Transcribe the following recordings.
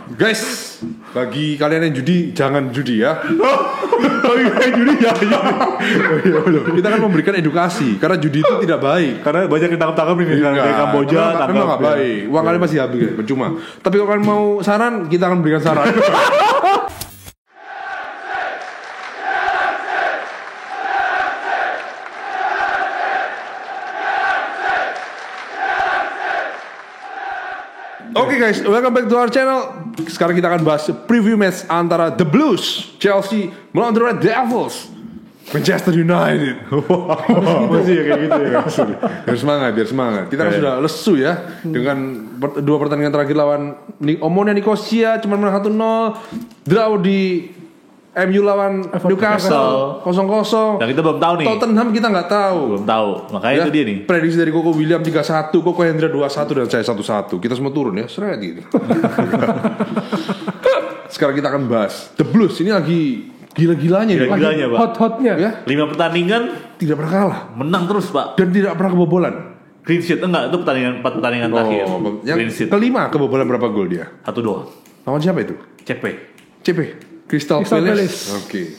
Guys, bagi kalian yang judi, jangan judi ya. Bagi kalian judi jangan judi. Kita akan memberikan edukasi karena judi itu tidak baik. Karena banyak yang tangkap ini kayak Kamboja, memang nggak baik. Uang kalian masih habis, percuma. Tapi kalau kalian mau saran, kita akan berikan saran. Oke guys, welcome back to our channel. Sekarang kita akan bahas preview match antara The Blues, Chelsea melawan The Red Devils, Manchester United. Masih ya kayak gitu ya. Biar semangat. Kita kan sudah lesu ya dengan dua pertandingan terakhir lawan Omonia Nicosia cuma menang 1-0, draw di MU lawan Newcastle 0-0. Dan kita belum tahu nih. Tottenham kita nggak tahu. Belum tahu. Makanya Ya, itu dia nih. prediksi dari Koko William 3-1, Koko Hendra 2-1 dan saya 1-1. Kita semua turun ya, seret gini. Sekarang kita akan bahas The Blues. Ini lagi gila-gilanya nih. Gila-gilanya, Pak. Hot-hotnya Ya, 5 pertandingan tidak pernah kalah menang terus, Pak. dan tidak pernah kebobolan. Clean sheet enggak, itu 4 pertandingan terakhir. Yang Clean sheet kelima kebobolan berapa gol dia? 1-2. Lawan siapa itu? CP. CP Crystal Palace. Oke.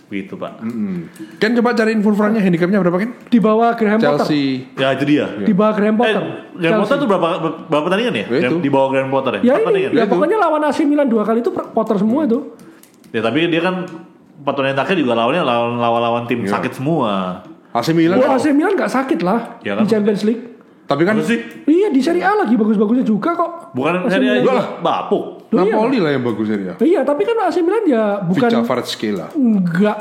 Begitu, Pak. Ken coba cari info front-nya, handicapnya berapa Ken? di bawah Graham Potter. Chelsea. Ya itu dia. Di bawah Graham Potter. Graham Potter tuh berapa pertandingan ya? Ya, itu. Di bawah Graham Potter ya? Ya 4 pertandingan. ini, ya Itu. pokoknya lawan AC Milan 2 kali itu Potter semua itu. Ya tapi dia kan 4 pertandingan terakhir juga lawannya lawan tim sakit semua. AC Milan. Oh, AC Milan gak sakit lah Ya kan? di Champions League. Tapi kan Apa sih? Iya di Serie A lagi bagus-bagusnya juga kok. Bukan AC seri Milan. aja bapuk. Loh, iya. Napoli lah yang bagus ya. Iya tapi kan AC Milan ya bukan Vica Kvaratskhelia.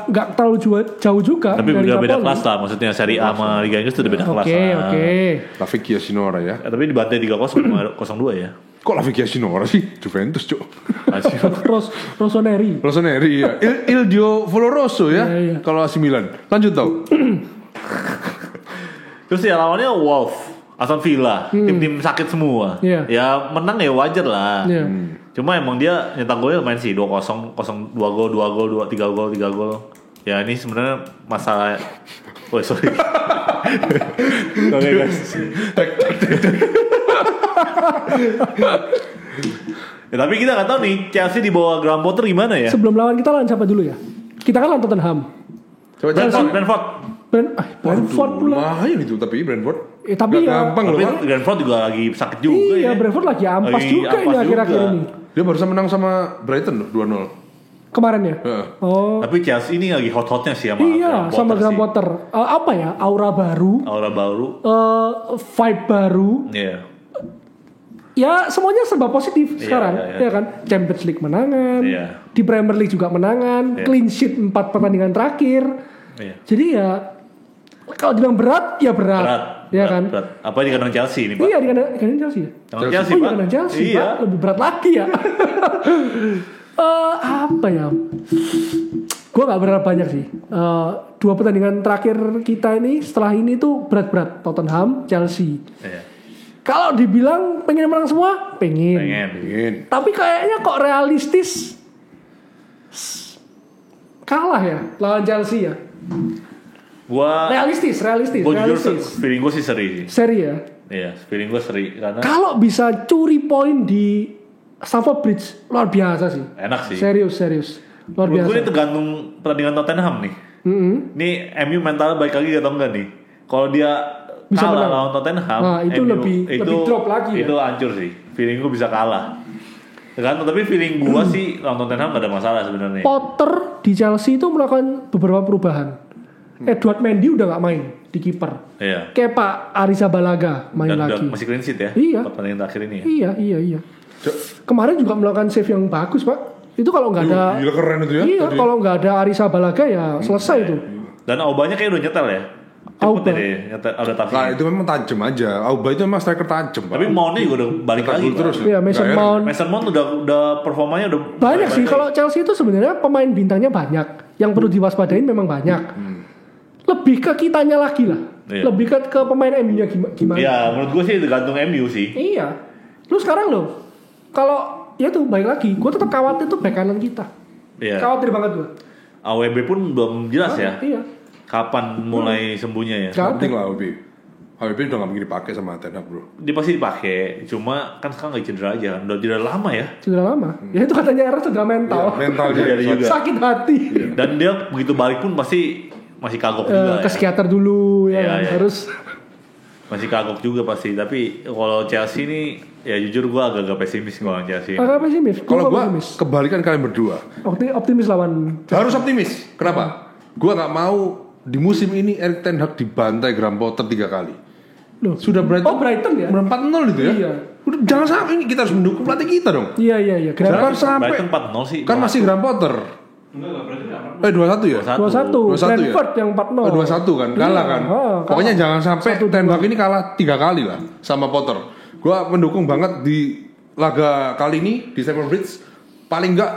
nggak terlalu jauh juga. Tapi dari udah beda Napoli. kelas lah. Maksudnya Serie A sama Liga Inggris itu udah beda kelas Oke lah. oke. La Vecchia Signora ya. Tapi dibantai 3-0 0-2 ya. Kok La Vecchia Signora sih? Juventus, Cuk. Rossoneri. Rossoneri ya. Il Dio Valoroso ya. Iya, iya. Kalau AC Milan. Lanjut tau. Terus ya lawannya Wolf, Aston Villa, tim-tim sakit semua. Iya. Ya menang ya wajar lah. Iya. Cuma emang dia nyetak golnya lumayan sih 2-0, 2 gol, 3 gol, 3 gol. Ya ini sebenarnya masalah. Oh sorry. Oke guys. Ya, tapi kita nggak tahu nih Chelsea di bawah Graham Potter gimana ya? Sebelum lawan kita lawan siapa dulu ya? Kita kan lawan Tottenham. Coba Brentford. Brentford pula. Lumayan itu tapi Brentford. Tapi Gak ya. gampang loh Tapi kan. Brentford juga lagi sakit juga Iya ya. Brentford lagi ampas Lagi juga ini ampas akhir-akhir juga. ini. Dia barusan menang sama Brighton loh 2-0. Kemarin ya? Heeh. Oh. Tapi Chelsea ini lagi hot-hotnya sih sama Iya, sama Graham sih. Potter. Apa ya? Aura baru, Aura baru. vibe baru. Iya. Ya semuanya serba positif Iya, sekarang, iya, iya. ya kan? Champions League menangan, Iya. di Premier League juga menangan, Iya. clean sheet 4 pertandingan terakhir. Iya. Jadi ya kalau dibilang berat, ya berat, ya kan? Berat. Apa di kandang Chelsea ini, Pak? Iya di kandang Chelsea. Ya? Kandang Chelsea, Oh iya Pak. kandang Chelsea, Iya. Pak. Lebih berat lagi ya. Apa ya? Gue gak berharap banyak sih. 2 pertandingan terakhir kita ini setelah ini tuh berat-berat. Tottenham, Chelsea. Iya. Kalau dibilang pengen menang semua, pengen. Ingin. Tapi kayaknya kok realistis kalah ya lawan Chelsea ya. Realistis. Gua jujur feeling gue sih seri sih. Seri ya. Iya, feeling gue seri karena Kalau bisa curi poin di Stamford Bridge luar biasa sih. enak sih. Serius. Luar Menurut gue biasa. ini tergantung pertandingan Tottenham nih. Nih MU mental baik lagi atau enggak nih? Kalau dia Bisa kalah menang. lawan Tottenham, Nah, itu MU, lebih drop lagi ya. Itu hancur sih. Feeling gue bisa kalah. Tergantung, tapi feeling gue sih lawan Tottenham gak ada masalah sebenarnya. Potter di Chelsea itu melakukan beberapa perubahan. Edward Mendy udah gak main di kiper. Iya. Kayak Pak Arrizabalaga main Dan lagi. masih clean sheet ya? Iya. Pertandingan terakhir ini ya. Iya. Kemarin juga melakukan save yang bagus, Pak. Itu kalau nggak ada, Gila keren itu ya. iya, tadi. kalau nggak ada Arrizabalaga ya selesai itu. Dan Aubanya kayak udah nyetel ya. Auba. Cepet deh, nyetel adaptasi. Nah itu memang tajam aja. Auba itu memang striker tajam. Tapi Mountnya juga udah balik Cetak lagi. gol terus. Iya, Mason Nggak Mount Mason Mount udah performanya udah banyak sih. balik Kalau Chelsea itu sebenarnya pemain bintangnya banyak. Yang perlu diwaspadain memang banyak. Lebih ke kitanya lagi lah. Iya. Lebih ke pemain MU-nya gimana? Iya, menurut gue sih tergantung MU sih. Iya. Lu sekarang loh, kalau ya tuh baik lagi, gue tetap khawatir tuh bek kanan kita. Iya. Khawatir banget gue. AWB pun belum jelas ya. Iya. Kapan mulai sembuhnya ya? Gak ada. penting lah Obi. HBP udah nggak mungkin dipakai sama Ten Hag bro. Dia pasti dipakai, cuma kan sekarang lagi cedera aja, udah cedera lama ya. Cedera lama. Ya itu katanya era cedera mental. Ya, mental juga. Sakit hati. Dan dia begitu balik pun pasti masih kagok juga. Ke psikiater dulu ya, Iya, kan? iya. Harus. Masih kagok juga pasti. Tapi kalau Chelsea ini ya jujur gue agak-agak pesimis kalau Chelsea. Agak pesimis. Kalau gue pesimis. kebalikan kalian berdua. Optimis lawan. Harus optimis. Kenapa? Gue nggak mau di musim ini Erik Ten Hag dibantai Graham Potter 3 kali. Loh. Sudah Brighton. Oh Brighton ya? 4-0 itu ya. Iya. Udah, jangan sampai ini kita harus mendukung pelatih kita dong. Iya. Jangan sampai. Brighton 4-0 sih. Kan masih Graham Potter. Enggak, berarti enggak. 2-1 ya? 2-1. 2-1 ya? Brentford yang 4-0. 2-1 kan, kalah kan. Pokoknya jangan sampai Ten Hag ini kalah 3 kali lah sama Potter. Gua mendukung banget di laga kali ini di Stamford Bridge. Paling enggak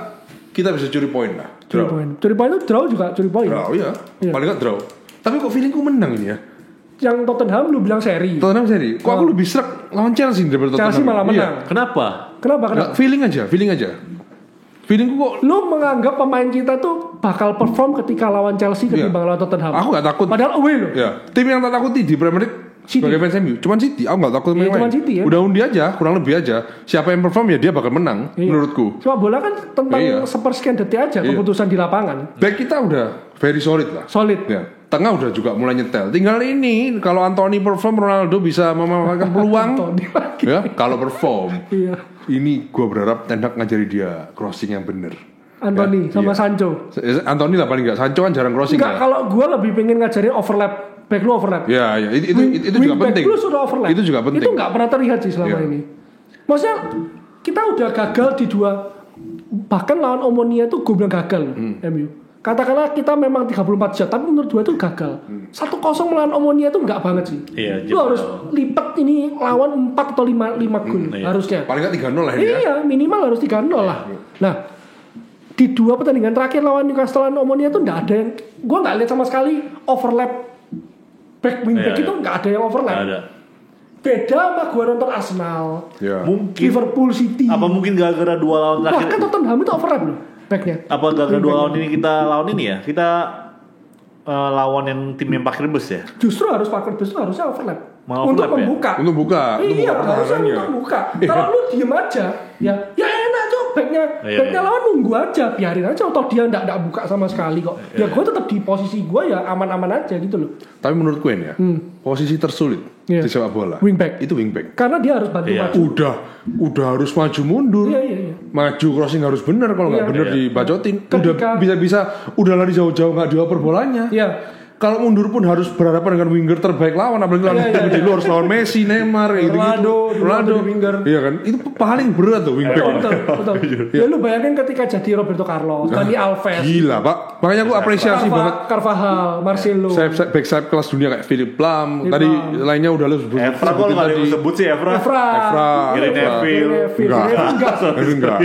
kita bisa curi poin lah. Curi poin itu draw juga curi poin. Draw iya. Paling enggak draw. Tapi kok feelingku menang ini ya. Yang Tottenham lu bilang seri. Tottenham seri. Kok aku lebih serak lawan Chelsea daripada Tottenham. Chelsea malah menang. Iya. Kenapa? Kenapa? Nggak, feeling aja. Feelingku kok Lu menganggap pemain kita tuh bakal perform ketika lawan Chelsea ketimbang lawan Tottenham. aku gak takut. Padahal away loh. Ya, tim yang tak takuti di Premier League City. sebagai fans MU, cuman City. Aku gak takut Iya, main cuman City ya. Udah undi aja, kurang lebih aja. Siapa yang perform ya dia bakal menang Iya. menurutku. Cuma bola kan tentang Iya. sepersekian detik aja Iya. keputusan di lapangan. Back kita udah very solid lah. Solid. Ya, tengah udah juga mulai nyetel. Tinggal ini kalau Anthony perform, Ronaldo bisa memanfaatkan peluang. Anthony lagi. Ya, kalau perform. Iya. Ini gua berharap Ten Hag ngajari dia crossing yang bener. Anthony Ya, sama iya. Sancho. Anthony lah paling enggak. Sancho kan jarang crossing. Enggak, ya. kalau gue lebih pengen ngajarin overlap. Back lu overlap. Ya, itu juga Wingback penting. lu sudah overlap. Itu juga penting. Itu nggak pernah terlihat sih selama Iya. ini. Maksudnya kita udah gagal di 2, bahkan lawan Omonia tuh gue bilang gagal MU. Katakanlah kita memang 34 shot, tapi menurut gue itu gagal. 1-0 melawan Omonia itu nggak banget sih. Iya, Lu harus lipat ini lawan 4 atau 5 gol Iya. harusnya. Paling enggak 3-0 lah ini ya. Iya, minimal harus 3-0 lah. Nah, di 2 pertandingan terakhir lawan Newcastle dan Omonia tuh nggak ada yang, gue nggak lihat sama sekali overlap back wingback Iya, itu nggak ada yang overlap. Nggak ada. Beda sama gue nonton Arsenal, Ya. Mungkin. Liverpool City. Apa mungkin gara-gara 2 lawan Bahkan terakhir? Tottenham itu overlap loh backnya. Apa gara-gara 2 lawan ini kita lawan ini ya? Kita lawan yang tim yang parkir bus ya? Justru harus Parker Bus itu harusnya overlap. Malah Untuk overlap ya? membuka. Untuk buka. Iya, harusnya pertahanannya. untuk buka. Kalau lu diem aja, ya enak tuh backnya Iya. lawan nunggu aja, biarin aja. Atau dia nggak buka sama sekali kok. Ya gue tetap di posisi gue ya aman-aman aja gitu loh. Tapi menurutku ini ya, posisi tersulit Iya. di sepak bola. Wingback. Itu wingback. Karena dia harus bantu Iya. maju. Udah harus maju mundur. Iya. Maju crossing harus bener, kalau nggak Iya. bener Iya. dibacotin. Ketika- Udah bisa udah lari jauh-jauh nggak dioper bolanya. Iya. Kalau mundur pun harus berhadapan dengan winger terbaik lawan, apalagi lawan Iya, tim lu harus lawan Messi, Neymar, Ronaldo di winger. Iya kan? Itu paling berat tuh wingback. Betul. Ya lu bayangin ketika jadi Roberto Carlos, Dani Alves, Gila, Pak. Makanya aku apresiasi banget Carvajal, Marcelo. back sayap kelas dunia kayak Philip Lam. Philip Tadi Lam. lainnya udah lu sebutin Evra kok nggak ada yang tadi. sebut sih Evra? Evra, Gary Neville. Enggak.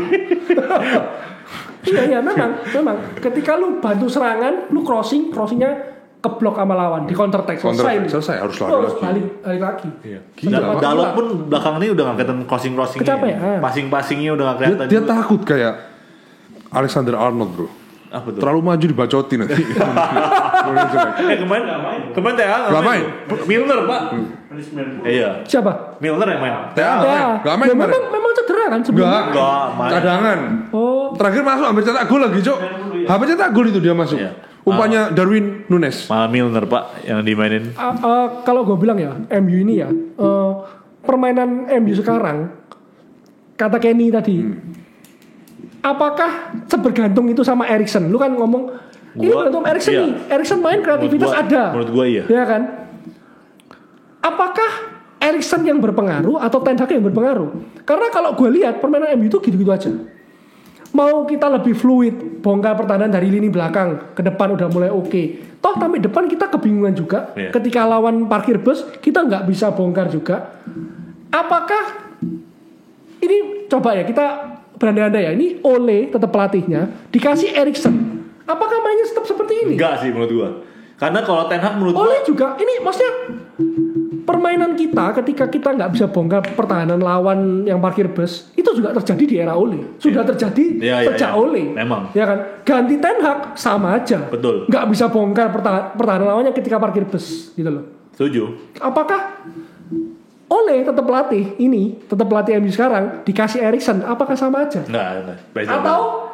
Iya, memang. Ketika lu bantu serangan, lu crossingnya keblok sama lawan di counter attack Selesai, harus Lu lari harus lagi. balik lagi. Gila, Dan Pak. Dalot pun belakang ini udah nggak kelihatan crossing-crossingnya. Kecapean. Passing-passingnya udah nggak kelihatan. Dia juga. takut kayak Alexander Arnold, bro. Apa tuh? Terlalu maju dibacotin nanti. Kemarin Tea Nggak main. Milner pak. Iya. Siapa? Milner yang main. Nggak main Ya, kemarin. memang cedera kan sebelumnya. Enggak main. Cadangan. Oh, Terakhir masuk hampir cetak gol lagi, Cok. Hampir cetak gol itu dia masuk. Iya. Umpannya Darwin Nunes. Malah Milner pak yang dimainin. kalau gue bilang ya, MU ini ya, permainan MU sekarang, kata Kenny tadi, apakah sebergantung itu sama Eriksen? Lu kan ngomong, ini bergantung Eriksen iya. nih. Eriksen main kreativitas ada. Menurut gua iya. Ya kan? Apakah Eriksen yang berpengaruh atau Ten Hag yang berpengaruh? Karena kalau gue lihat permainan MU itu gitu-gitu aja. Mau kita lebih fluid, bongkar pertahanan dari lini belakang ke depan udah mulai oke. Toh sampai depan kita kebingungan juga. Iya. Ketika lawan parkir bus kita nggak bisa bongkar juga. Apakah ini coba ya kita berandai-andai ya, ini Ole tetap pelatihnya dikasih Eriksen. Apakah mainnya tetap seperti ini? Enggak sih menurut gua. Karena kalau Ten Hag menurut gua Oleh juga ini maksudnya permainan kita ketika kita nggak bisa bongkar pertahanan lawan yang parkir bus itu juga terjadi di era Ole. Sudah terjadi Iya, sejak iya. Ole. Memang. Ya kan? Ganti Ten Hag sama aja. Betul. Nggak bisa bongkar pertahanan lawannya ketika parkir bus gitu loh. Setuju. Apakah Ole tetap pelatih MU sekarang dikasih Eriksen, apakah sama aja? Enggak. Atau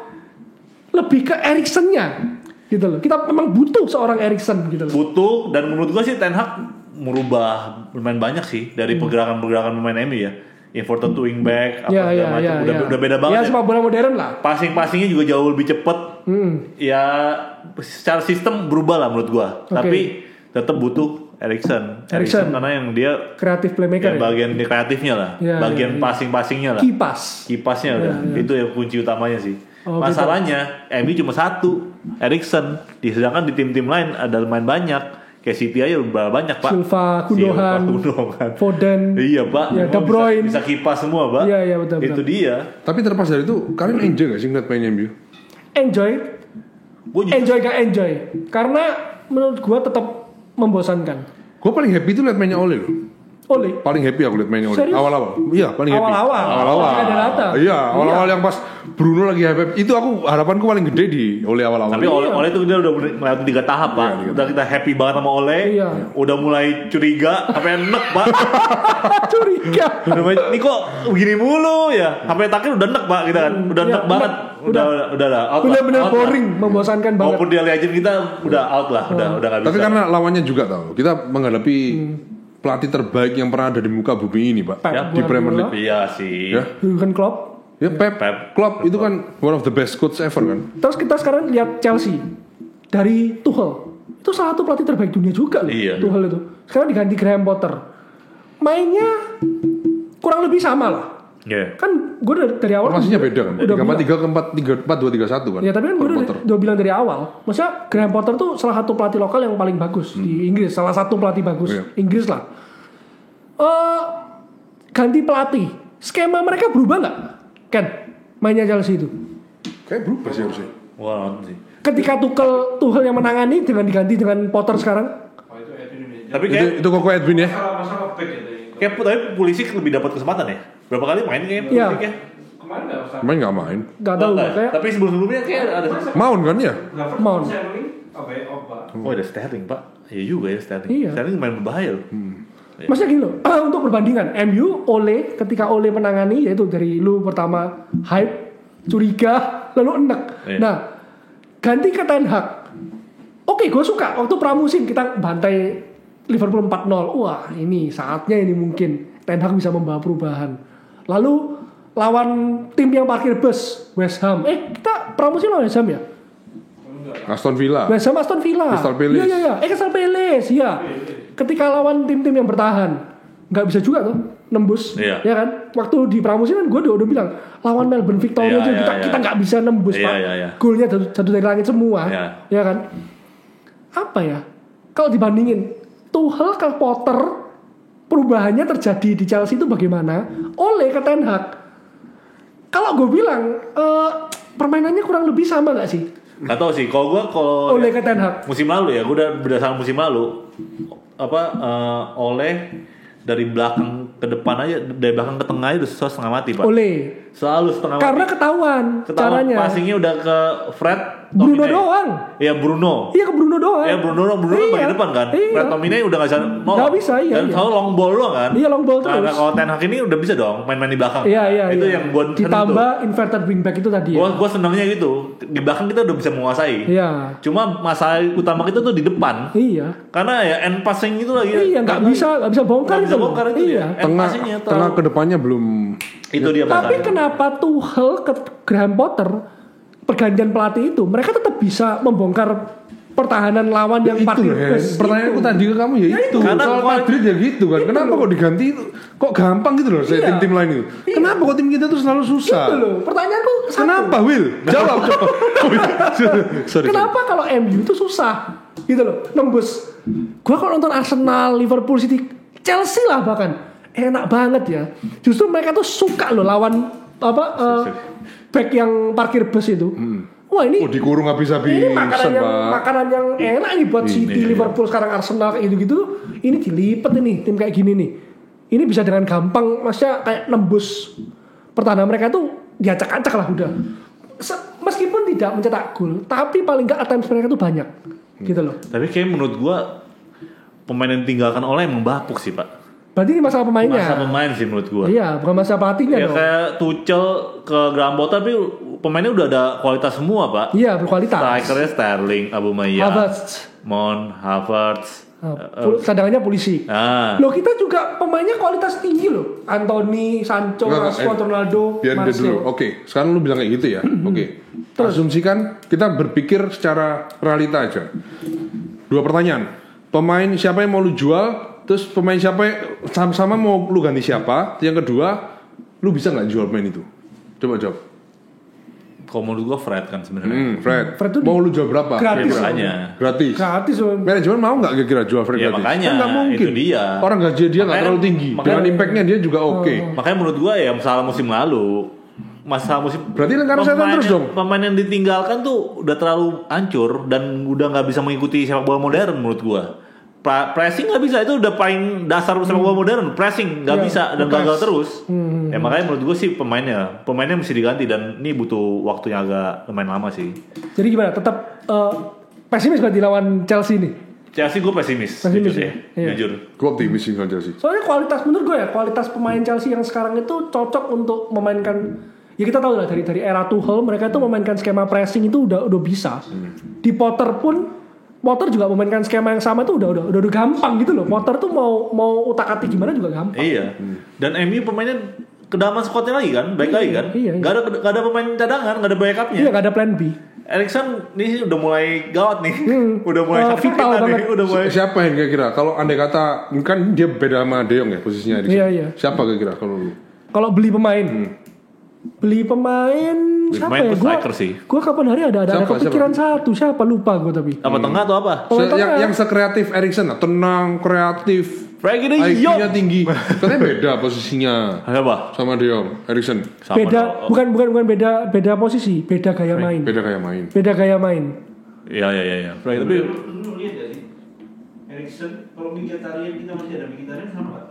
lebih ke Eriksennya gitu loh. Kita memang butuh seorang Eriksen gitu loh. Butuh, dan menurut gua sih Ten Hag merubah lumayan banyak sih dari pergerakan pemain MU ya. Inverted to wing back apa macam udah beda banget. Ya sepak bola modern lah. Passingnya juga jauh lebih cepet. Ya secara sistem berubah lah menurut gua. Tapi tetap butuh Eriksen karena yang dia kreatif playmaker ya, bagian kreatifnya lah, bagian passingnya lah, kipasnya udah itu yang kunci utamanya sih. Masalahnya MU cuma satu Eriksen, sedangkan di tim-tim lain ada lumayan banyak, kayak City aja udah banyak pak. Silva, Gundogan, Foden, iya pak, ya, De Bruyne bisa kipas semua pak. Iya betul. Itu dia. Tapi terlepas dari itu, kalian enjoy gak sih ngeliat mainnya MU? Enjoy, karena menurut gua tetap membosankan. Gue paling happy itu liat mainnya Ole loh. Paling happy aku liat mainnya Ole. Serius? Awal-awal. Iya, paling happy. Awal-awal. Iya, awal-awal yang pas Bruno lagi happy. Itu aku harapanku paling gede di Ole awal-awal. Tapi Ole itu dia udah melewati 3 tahap pak. Udah kita happy banget sama Ole. Udah mulai curiga, sampai enek pak. Curiga. Ini kok begini mulu ya? Sampai terakhir udah enek pak kita kan. Udah enek banget. Udah lah. Bener-bener boring, membosankan banget. Walaupun dia legend kita udah out lah. Udah nggak bisa. Tapi karena lawannya juga tahu. Kita menghadapi pelatih terbaik yang pernah ada di muka bumi ini, Pak. Di Premier League. Iya sih. Jurgen Klopp. Ya Pep. Klopp itu kan one of the best coach ever kan. Terus kita sekarang lihat Chelsea dari Tuchel. Itu salah satu pelatih terbaik dunia juga loh. Iya. Tuchel itu. Sekarang diganti Graham Potter. Mainnya kurang lebih sama lah. Yeah. Kan gue dari awal formasinya beda kan. 3-4-3 ke 4-2-3-1 kan. Ya tapi kan gue udah bilang dari awal. Maksudnya Graham Potter tuh salah satu pelatih lokal yang paling bagus di Inggris. Salah satu pelatih bagus Inggris lah. Ganti pelatih, skema mereka berubah nggak? Kan mainnya Chelsea itu. Kayak berubah sih harusnya. Wah sih. Ketika Tuchel yang menangani dengan diganti dengan Potter sekarang. Tapi kayak itu kok Edwin ya. Kayak tapi Pulisic lebih dapat kesempatan ya. Berapa kali main kayak Pulisic ya? Kemarin nggak main. Nggak tahu kayak. Tapi sebelumnya kayak ada Mount kan ya? Mount. Oh ada Sterling pak. Iya juga ya Sterling. Iya. Sterling main berbahaya loh. Maksudnya gini loh, untuk perbandingan MU, ketika Ole menangani, yaitu dari lu pertama hype, curiga, lalu enek. Nah, ganti ke Ten Hag. Oke, gue suka waktu pramusim kita bantai Liverpool 4-0. Wah, ini saatnya ini mungkin Ten Hag bisa membawa perubahan. Lalu lawan tim yang parkir bus, West Ham. Kita pramusim lawan West Ham ya? Aston Villa. Crystal Palace. Iya. Crystal Palace, iya. Ketika lawan tim-tim yang bertahan, nggak bisa juga tuh nembus, ya kan? Waktu di pramusim kan gue udah bilang lawan Melbourne Victoria aja kita nggak bisa nembus pak. Golnya jatuh dari langit semua, ya kan? Apa ya? Kalau dibandingin Tuchel ke Potter, perubahannya terjadi di Chelsea itu bagaimana? Ole ke Ten Hag. Kalau gue bilang permainannya kurang lebih sama nggak sih? Nggak tahu sih. Kalau Ole ke Ten Hag musim lalu ya, gue udah berdasarkan musim lalu Ole dari belakang ke depan aja, dari belakang ke tengah aja udah setengah mati pak. Ole selalu setengah mati. Karena ketahuan caranya. Passingnya udah ke Fred. Bruno doang. Iya Bruno. Iya ke Bruno doang. Iya Bruno bagian depan kan. Fred Tomine udah nggak bisa. Nggak bisa iya. Dan selalu long ball doang kan. Iya long ball terus. Nah kalau Ten Hag ini udah bisa dong main-main di belakang. Iya. Itu yang buat ditambah inverted wingback itu tadi. Gua senangnya gitu. Di belakang kita udah bisa menguasai. Iya. Cuma masalah utama kita tuh di depan. Iya. Karena ya end passing itu lagi. Iya nggak bisa bongkar itu. Iya. Tengah ke depannya belum. Itu dia tapi kenapa Tuchel ke Graham Potter pergantian pelatih itu mereka tetap bisa membongkar pertahanan lawan yang parkir bus. Pertanyaanku tadi ke kamu ya itu. Karena soal Madrid ya gitu kan. Kenapa kok diganti itu? Kok gampang gitu loh saya tim-tim lain itu. Kenapa kok tim kita tuh selalu susah? Itu loh. Pertanyaanku kenapa Will? Jawab. Sorry. Kenapa kalau MU itu susah? Gitu loh. Nembus. Gua kalau nonton Arsenal, Liverpool City, Chelsea lah bahkan enak banget ya. Justru mereka tuh suka loh lawan back yang parkir bus itu. Wah ini dikurung habis-habisan. Ini makanan yang enak nih buat City, Liverpool, sekarang Arsenal kayak gitu. Ini dilipet ini tim kayak gini nih. Ini bisa dengan gampang, maksudnya kayak nembus pertahanan mereka tuh diacak-acak lah udah. Meskipun tidak mencetak gol, tapi paling nggak attempts mereka tuh banyak, gitu loh. Tapi kayak menurut gua pemain yang ditinggalkan oleh emang bapuk sih Pak. Berarti ini masalah pemainnya. Masalah pemain sih menurut gua. Iya, bukan masalah pelatihnya ya dong. Kayak Tuchel ke Graham Potter tapi pemainnya udah ada kualitas semua Pak. Iya, berkualitas. Strikernya Sterling, Aubameyang, Havertz. Cadangannya Pulisic. Loh kita juga pemainnya kualitas tinggi loh. Anthony, Sancho, Rashford, Ronaldo, biar dia dulu. Oke, sekarang lu bilang kayak gitu ya. Oke. Asumsikan kita berpikir secara realita aja. 2 pertanyaan. Pemain siapa yang mau lu jual? Terus pemain siapa yang sama-sama mau lu ganti siapa? Yang kedua, lu bisa nggak jual pemain itu? Coba jawab. Kalau menurut gua Fred kan sebenarnya. Fred mau lu jual berapa? Gratis. Gratis. So. Manajemen mau nggak kira-kira jual Fred ya, gratis? Makanya Kan nggak mungkin. itu dia. Orang gaji dia nggak terlalu tinggi. Dengan impactnya dia juga oke. Makanya menurut gua ya masalah musim lalu. Berarti lengkap setan terus dong. Pemain yang ditinggalkan tuh udah terlalu hancur dan udah nggak bisa mengikuti sepak bola modern menurut gua. Pressing nggak bisa, itu udah paling dasar sepak bola modern. Pressing nggak bisa dan gagal terus. Ya makanya menurut gue sih pemainnya mesti diganti dan ini butuh waktunya agak lumayan lama sih. Jadi gimana? Tetap pesimis berarti lawan Chelsea nih? Chelsea gue pesimis jujur ya. Jujur. Gue optimis sih sama Chelsea. Soalnya kualitas pemain Chelsea yang sekarang itu cocok untuk memainkan. Ya kita tahu lah dari era Tuchel mereka tuh memainkan skema pressing itu udah bisa. Di Potter juga memainkan skema yang sama tuh udah gampang gitu loh. Potter tuh mau utak-atik gimana juga gampang. Iya. Dan MU pemainnya kedaman squadnya lagi kan, baik lagi kan. Iya. Gak ada pemain cadangan, gak ada backupnya. Iya, gak ada plan B. Eriksen ini udah mulai gawat nih. Udah mulai vital banget. Siapa yang kira-kira? Kalau andai kata kan dia beda sama De Jong ya posisinya Eriksen. Iya. Siapa kira-kira kalau lu? Kalau beli pemain siapa ya? Gue kapan hari ada kepikiran satu, siapa lupa gue tapi. Apa tengah atau apa? Yang sekreatif Eriksen, tenang, kreatif, IQ-nya tinggi. Katanya beda posisinya. Apa? Sama De Jong, Eriksen. Beda, bukan beda posisi, beda gaya main. Beda gaya main. Iya. Tapi lu lihat ya sih. Eriksen kalau Mkhitaryan kita masih ada Mkhitaryan sama nggak?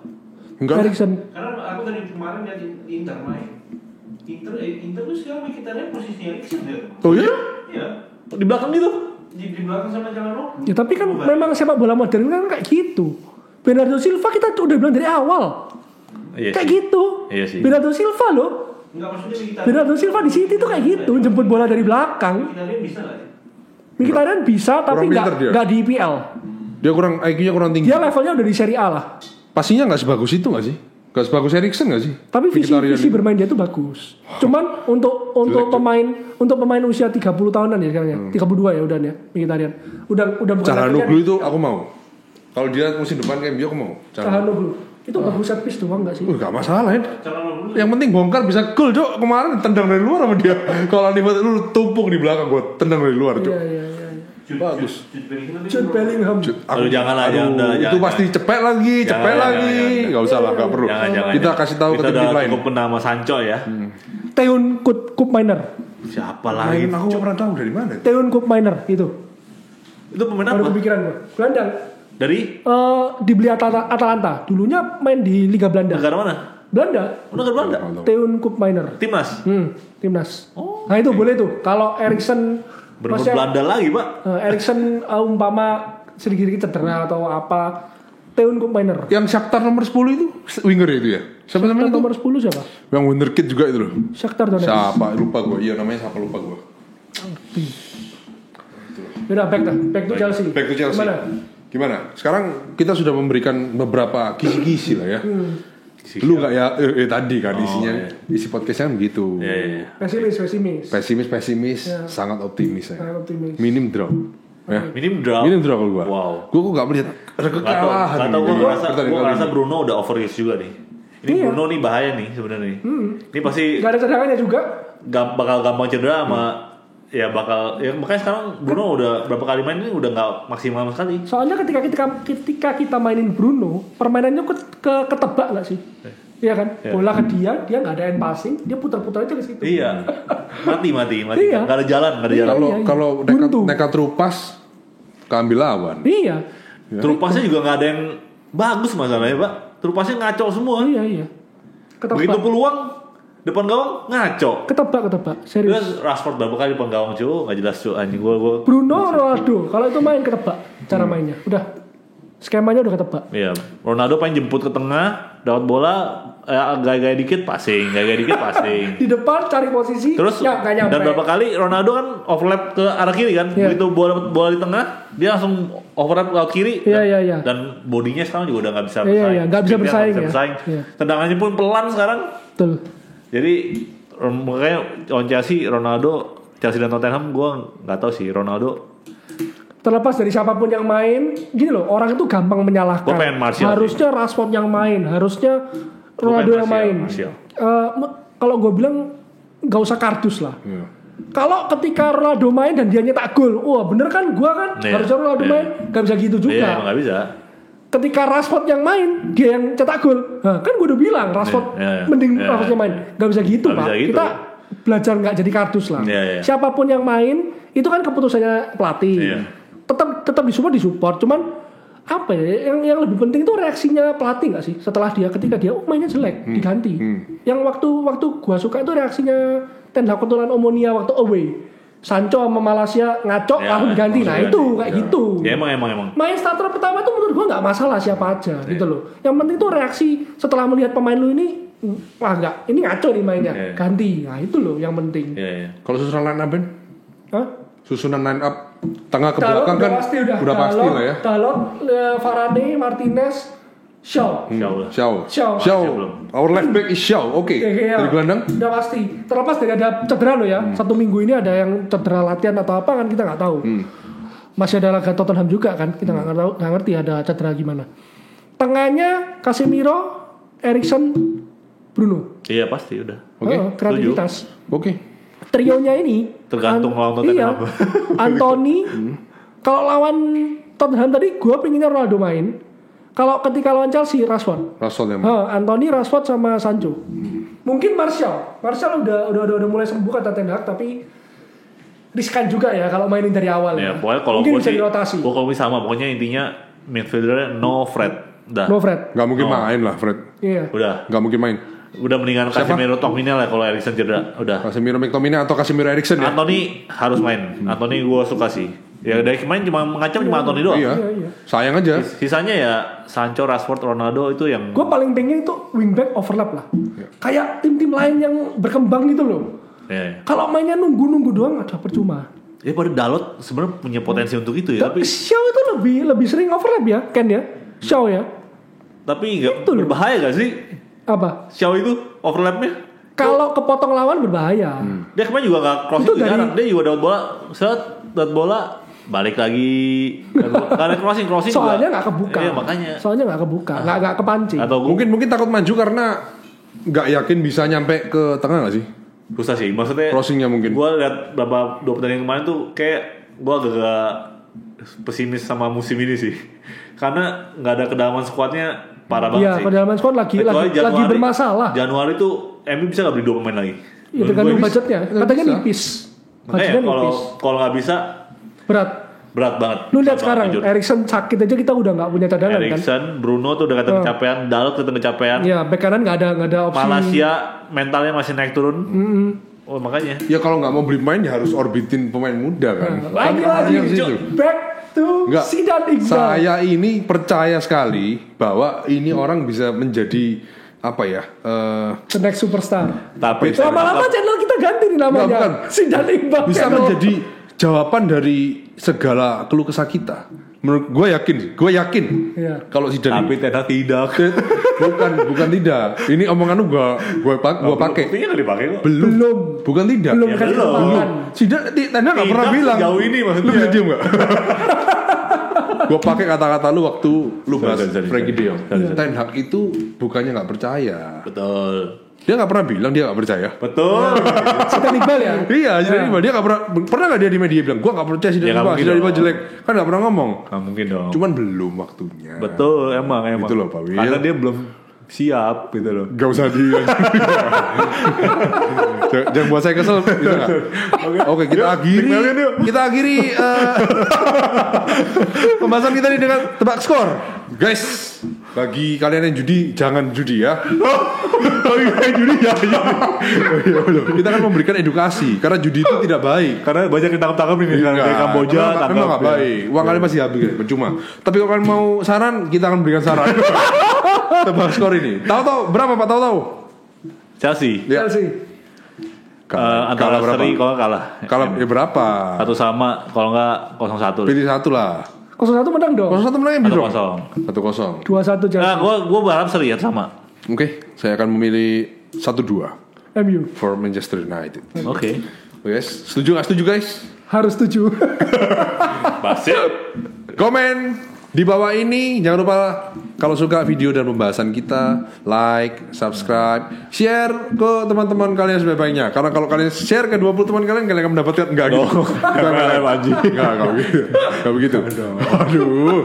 Enggak. Eriksen. Karena aku tadi kemarin lihat Inter main. Inter tuh sekarang Mkhitaryan posisinya Eriksen dia. Oh iya? Iya. Di belakang gitu. Di belakang sama Calhanoglu. Ya tapi kan memang sepak bola modern kan kayak gitu. Bernardo Silva kita udah bilang dari awal. Iya kayak sih. Gitu. Iya sih. Bernardo Silva loh. Enggak maksudnya Mkhitaryan. Bernardo Silva di City tuh kayak gitu, jemput bola dari belakang. Mkhitaryan bisa nggak sih? Mkhitaryan bisa tapi nggak di IPL. Dia IQ-nya kurang tinggi. Dia levelnya udah di Serie A lah. Pastinya nggak sebagus itu nggak sih? Nggak sebagus Eriksen nggak sih? Tapi visi bermain dia tuh bagus. Cuman untuk pemain usia 30 tahunan ya sekarang ya. 32 ya udah ya Mkhitaryan. Udah bukan Calhanoglu itu aku mau. Kalau dia musim depan kayak MU aku mau. Calhanoglu. Itu bagus set piece doang enggak sih? Enggak masalah ya. Yang penting bongkar bisa gol, Cok. Kemarin tendang dari luar sama dia. Kalau lu tumpuk di belakang gua tendang dari luar, Cok. Iya. Bagus. Jude Bellingham. Aduh janganlah, jangan. Itu pasti cepet lagi. Enggak usah lah, enggak perlu. Jangan. Kita kasih tahu ke tim lain. Cukup nama Sancho ya. Teun Kup Miner. Siapa lagi? Aku enggak pernah tahu dari mana. Teun Kup Miner itu. Itu pemain apa? Baru kepikiran gua. Gelandang. Dari? Dibeli Atalanta. Dulunya main di Liga Belanda. Negara mana? Belanda. Negara Belanda. Teun Kup Miner. Timnas. Timnas. Nah itu boleh tuh. Kalau Eriksen Belanda lagi, Pak. Eriksen umpama sedikit cedera atau apa, Teun Kup Miner. Yang Shakhtar nomor 10 itu winger itu ya? Siapa namanya itu? Nomor 10 siapa? Yang wonderkid juga itu loh. Shakhtar Donetsk. Siapa? Lupa gue. Iya namanya siapa lupa gue. Udah back to Chelsea. Gimana? Sekarang kita sudah memberikan beberapa kisi-kisi lah ya. Lu nggak ya? Tadi kan isinya isi podcastnya kan gitu. Pesimis, sangat optimis ya. Minim draw. Ya. Minim draw kalau gua. Wow. Gua kok nggak melihat ada kekalahan. Gua ngerasa Bruno udah overuse juga nih. Ini Bruno nih bahaya nih sebenarnya. Ini pasti. Gak ada cadangannya juga. Bakal gampang cedera sama. Ya makanya sekarang Bruno udah berapa kali main ini udah nggak maksimal sekali. Soalnya ketika kita mainin Bruno, permainannya ketebak nggak sih? Iya kan? Bola ke dia nggak ada end passing, dia putar-putar aja ke situ. Iya. Mati. Iya. Nggak ada jalan. Kalau nekat terupas, keambil lawan. Iya. Terupasnya juga nggak ada yang bagus masalahnya, Pak. Terupasnya ngaco semua. Iya. Ketebak. Begitu peluang depan gawang ngaco. Ketebak. Serius. Terus Rashford berapa kali depan gawang cuy, nggak jelas cuy anjing gua. Bruno Ronaldo kalau itu main ketebak cara mainnya. Udah Skemanya udah ketebak. Iya, Ronaldo pengen jemput ke tengah, dapat bola, gaya-gaya dikit passing. Di depan cari posisi, terus nggak nyampe. Dan berapa kali Ronaldo kan overlap ke arah kiri kan, begitu bola di tengah, dia langsung overlap ke kiri. Iya. Dan bodinya sekarang juga udah nggak bisa bersaing. Iya, nggak bisa bersaing. Ya. Tendangannya pun pelan sekarang. Betul. Jadi makanya lawan Chelsea dan Tottenham gue nggak tahu sih Ronaldo. Terlepas dari siapapun yang main, gini loh, orang itu gampang menyalahkan. Gue pengen Martial harusnya Rashford yang main, harusnya Ronaldo yang main. Kalau gue bilang nggak usah kardus lah. Kalau ketika Ronaldo main dan dia nyetak gol, wah bener kan, gue kan harusnya Ronaldo main, nggak bisa gitu juga. Iya, nggak bisa. Ketika Rashford yang main, dia yang cetak gol, kan gue udah bilang Rashford mending Rashford yang main, nggak bisa gitu Pak. Gitu. Kita belajar nggak jadi kardus lah. Siapapun yang main, itu kan keputusannya pelatih. Tetap disupport, cuman apa ya yang lebih penting itu reaksinya pelatih nggak sih setelah ketika dia mainnya jelek diganti. Yang waktu gua suka itu reaksinya Ten Hag ketulan Omonia waktu away, Sancho sama Malaysia ngaco lalu diganti. Nah itu kayak gitu. Ya emang. Main starter pertama itu menurut gua nggak masalah siapa aja gitu loh. Yang penting tuh reaksi setelah melihat pemain lu ini, wah nggak, ini ngaco nih mainnya, ganti. Nah itu loh yang penting. Kalau susunan line up Ben? Susunan line up tengah ke Dalot belakang kan udah pasti lah ya. Dalot, Varane, Martinez, Shaw. Our left back is Shaw. Oke. Dari gelandang udah pasti. Terlepas dari ada cedera loh ya. Satu minggu ini ada yang cedera latihan atau apa kan kita nggak tahu. Masih ada laga Tottenham juga kan, kita nggak ngerti ada cedera gimana. Tengahnya Casemiro, Eriksen, Bruno. Iya pasti udah. Kreativitas. Oke. Trionya ini tergantung lawan Tottenham. Anthony kalau lawan Tottenham tadi gue pinginnya Ronaldo main. Kalau ketika lawan Chelsea Rashford yang Anthony, Rashford sama Sancho. Mungkin Martial udah mulai sembuh kata Ten Hag, tapi riskan juga ya kalau mainin dari awal ya. Pokoknya kalau mungkin bisa dirotasi. Pokoknya sama, pokoknya intinya midfieldernya no Fred. No Fred. Gak mungkin main lah Fred. Iya. Udah. Gak mungkin main. Udah mendingan Casemiro Tomine lah kalau Eriksen cedera. Udah. Casemiro McTominay atau Casemiro Eriksen ya. Anthony harus main. Anthony gue suka sih. Ya dari kemarin cuma mengacam cuma Anthony doang. Iya. Sayang aja. Sisanya ya Sancho, Rashford, Ronaldo itu yang. Gue paling pengen itu wingback overlap lah. Kayak tim-tim lain yang berkembang gitu loh. Kalau mainnya nunggu doang ada percuma. Ya pada Dalot sebenarnya punya potensi untuk itu ya. Tapi Shaw itu lebih sering overlap ya, Ken ya. Shaw ya. Tapi nggak berbahaya gak sih? Apa? Shaw itu overlapnya? Kalau kepotong lawan berbahaya. Dia kemarin juga nggak crossing jarang. Dia juga dapat bola balik lagi. Gak ada crossing soalnya nggak kebuka. Iya makanya. Soalnya nggak kebuka, nggak kepancing. Atau mungkin takut maju karena nggak yakin bisa nyampe ke tengah nggak sih? Susah sih, maksudnya. Crossingnya mungkin. Gue lihat dua pertandingan kemarin tuh kayak gue agak pesimis sama musim ini sih. Karena nggak ada kedalaman skuadnya. Parah banget sih. Iya, kedalaman squad lagi bermasalah. Januari tuh MU bisa nggak beli 2 pemain lagi? Ya tergantung budgetnya. Katanya nipis. Makanya kalau nggak bisa berat banget. Lu lihat sekarang Eriksen sakit aja kita udah nggak punya cadangan kan. Eriksen, Bruno tuh udah kata kecapean, Dalot kata kecapean. Iya, bek kanan nggak ada opsi. Malaysia mentalnya masih naik turun. Oh makanya. Ya kalau nggak mau beli pemain ya harus orbitin pemain muda kan. Lagi back to Zidane Iqbal. Saya ini percaya sekali bahwa ini orang bisa menjadi apa ya? The next superstar. Tapi lama-lama channel kita ganti nih namanya. Zidane Iqbal. Bisa menjadi jawaban dari segala keluh kesah kita. Menurut gue yakin. Iya. Kalau Zidane tapi tidak. bukan tidak. Ini omongan gue pakai. Belum. Bukan tidak. Belum. Zidane nggak pernah bilang. Jauh ini maksudnya. Lu bisa diem nggak? Gue pakai kata-kata lu waktu lu bahas Frankie De Jong. Ten Hag itu bukannya nggak percaya. Betul. Dia nggak pernah bilang dia nggak percaya. Betul. Zidane Iqbal ya. Iya, Zidane Iqbal dia nggak pernah nggak dia di media bilang gue nggak percaya Zidane Iqbal jelek. Kan nggak pernah ngomong. Nggak mungkin dong. Cuman belum waktunya. Betul, emang. Itu loh Pak Wil. Karena dia belum siap gitu loh. Gak usah jangan buat saya kesel bisa gak? Oke, kita akhiri pembahasan kita ini dengan tebak skor. Guys, bagi kalian yang judi jangan judi ya. Judi ya. Kita kan memberikan edukasi karena judi itu tidak baik. Karena banyak yang tangkap ini dari Kamboja, memang nggak baik. Uang kalian masih habis, percuma. Tapi kalau kalian mau saran, kita akan berikan saran. Tebak skor ini. Tahu berapa Pak? Tahu? Chelsea. Ya. Antara seri kalau kalah. Kalah ya berapa? 1 sama, kalau enggak 0-1. Pilih 1 lah. 0-1 menang dong. 0-1 menang MU dong. 1-0. 2-1 Chelsea. Nah, gua berharap seri ya sama. Oke, saya akan memilih 1-2 MU for Manchester United. Oke. Guys, setuju nggak setuju guys? Harus setuju. Basit. Komen di bawah ini. Jangan lupa kalau suka video dan pembahasan kita, like, subscribe, share ke teman-teman kalian sebaik-baiknya. Karena kalau kalian share ke 20 teman kalian akan mendapatkan enggak gitu. Enggak begitu. Aduh.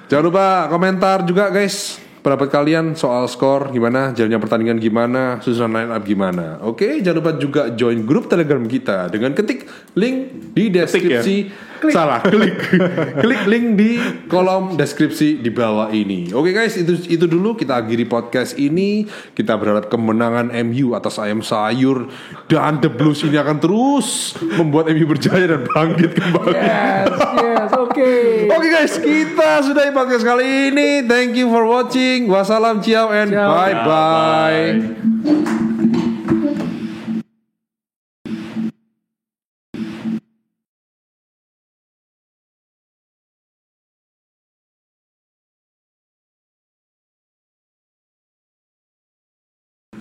Jangan lupa komentar juga guys. Pendapat kalian soal skor gimana, jalannya pertandingan gimana, susunan line up gimana. Oke, jangan lupa juga join grup Telegram kita dengan ketik link di deskripsi. Klik link di kolom deskripsi di bawah ini. Oke guys, itu dulu kita akhiri podcast ini. Kita berharap kemenangan MU atas ayam sayur dan The Blues ini akan terus membuat MU berjaya dan bangkit kembali. Yes, oke. Oke guys, kita sudahi podcast kali ini. Thank you for watching. Wassalam, ciao and bye-bye.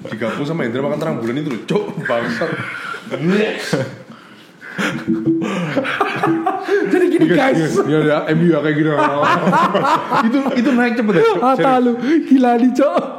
Digabung sama Indra makan terang bulan itu loh, cok, bangsat. Jadi gini guys. Ya MU kayak gitu. Itu naik cepet ya. Lu gila nih cok.